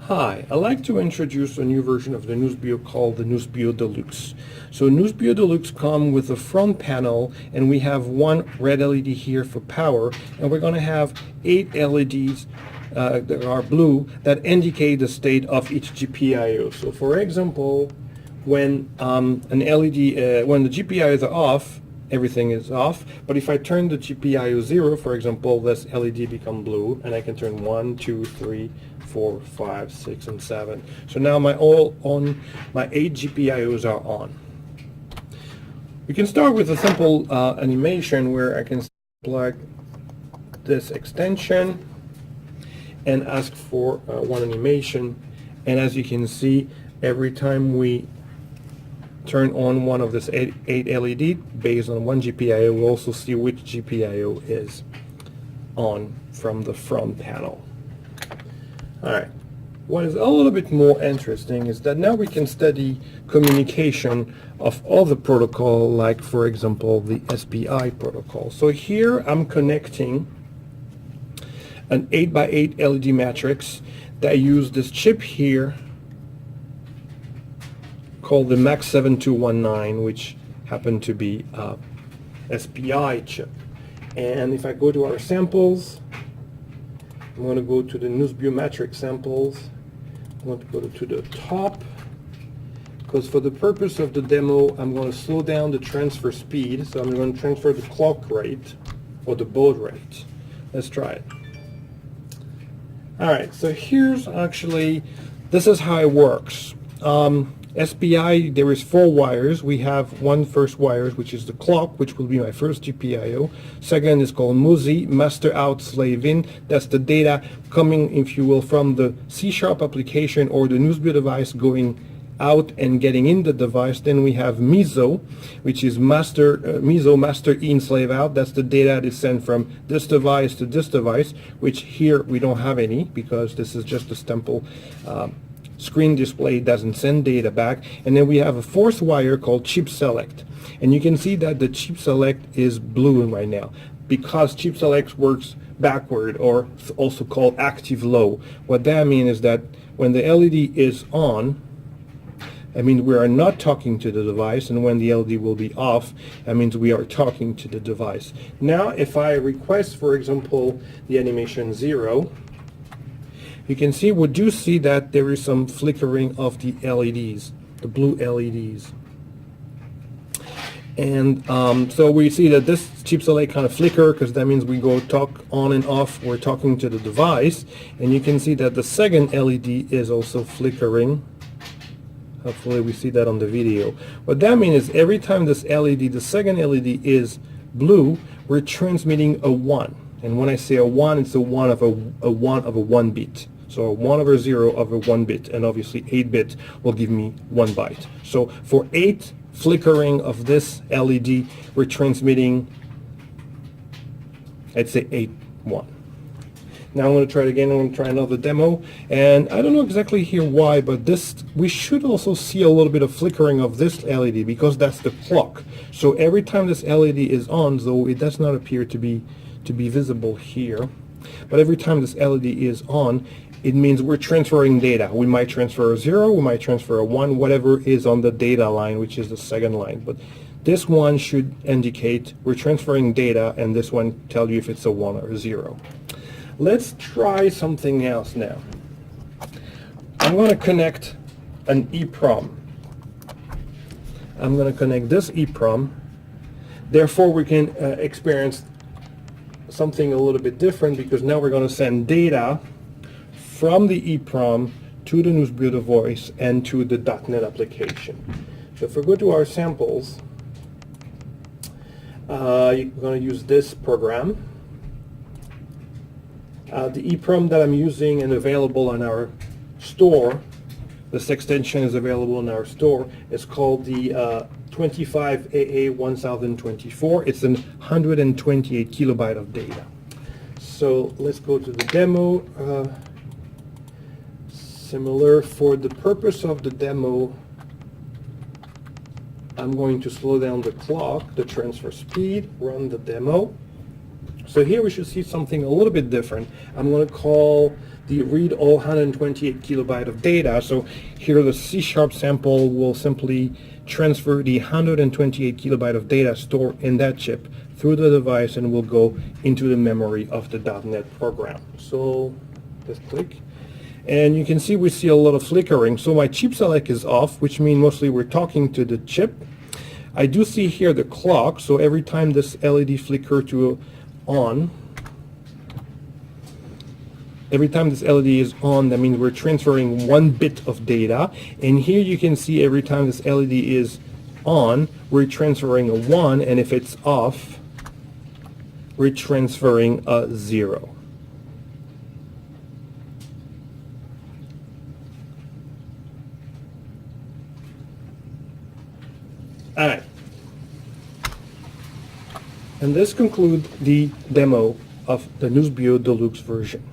Hi, I'd like to introduce a new version of the Nusbio called the Nusbio Deluxe. So Nusbio Deluxe comes with a front panel, and we have one red LED here for power, and we're going to have 8 LEDs that are blue that indicate the state of each GPIO. So for example, when when the GPIOs are off, everything is off. But if I turn the GPIO 0, for example, this LED become blue, and I can turn 1, 2, 3, 4, 5, 6, and 7. So now my 8 GPIOs are on. We can start with a simple animation where I can select this extension and ask for one animation. And as you can see, every time we turn on one of this 8 LED based on one GPIO, we'll also see which GPIO is on from the front panel. Alright, what is a little bit more interesting is that now we can study communication of other protocol, like for example the SPI protocol. So here I'm connecting an 8x8 LED matrix that use this chip here called the MAX7219, which happened to be a SPI chip. And if I go to our samples, I'm going to go to the Nusbio matrix samples. I'm going to go to the top, because for the purpose of the demo, I'm going to slow down the transfer speed. So I'm going to transfer the clock rate or the baud rate. Let's try it. Alright, so here's actually, this is how it works. SPI, there is 4 wires. We have one first wire, which is the clock, which will be my first GPIO. Second is called MUSI, master out, slave in. That's the data coming, if you will, from the C# application or the Nusbio device going out and getting in the device. Then we have MISO, which is master in, slave out. That's the data that is sent from this device to this device, which here we don't have any because this is just a simple screen display, doesn't send data back. And then we have a 4th wire called chip select, and you can see that the chip select is blue right now because chip select works backward, or also called active low. What that means is that when the LED is on, I mean we are not talking to the device, and when the LED will be off, that means we are talking to the device. Now if I request, for example, the animation 0, you can see, we do see that there is some flickering of the LEDs, the blue LEDs. And so we see that this chip select kind of flicker, because that means we go talk on and off, we're talking to the device. And you can see that the second LED is also flickering. Hopefully we see that on the video. What that means is every time this LED, the second LED is blue, we're transmitting a 1. And when I say a 1, it's a 1 of a 1 bit. So a 1 over 0 of a 1 bit, and obviously 8 bit will give me 1 byte. So for 8 flickering of this LED, we're transmitting, I'd say 8, 1. Now I'm going to try it again. I'm going to try another demo, and I don't know exactly here why, but this, we should also see a little bit of flickering of this LED because that's the clock. So every time this LED is on, though it does not appear to be visible here, but every time this LED is on, it means we're transferring data. We might transfer a 0, we might transfer a 1, whatever is on the data line, which is the second line. But this one should indicate we're transferring data, and this one tells you if it's a 1 or a 0. Let's try something else now. I'm going to connect an EEPROM. I'm going to connect this EEPROM. Therefore, we can experience something a little bit different, because now we're going to send data from the EEPROM to the Nusbio device and to the .NET application. So if we go to our samples, you're going to use this program. The EEPROM that I'm using and available on our store, this extension is available in our store, is called the 25AA1024. It's 128 kilobyte of data. So let's go to the demo. Similar, for the purpose of the demo, I'm going to slow down the clock, the transfer speed, run the demo. So here we should see something a little bit different. I'm going to call read all 128 kilobyte of data. So here the C# sample will simply transfer the 128 kilobyte of data stored in that chip through the device and will go into the memory of the .NET program. So let's click. And you can see we see a lot of flickering. So my chip select is off, which means mostly we're talking to the chip. I do see here the clock, so every time this LED flicker to on, every time this LED is on, that means we're transferring 1 bit of data. And here you can see every time this LED is on, we're transferring a 1, and if it's off, we're transferring a 0. All right. And this concludes the demo of the Nusbio Deluxe version.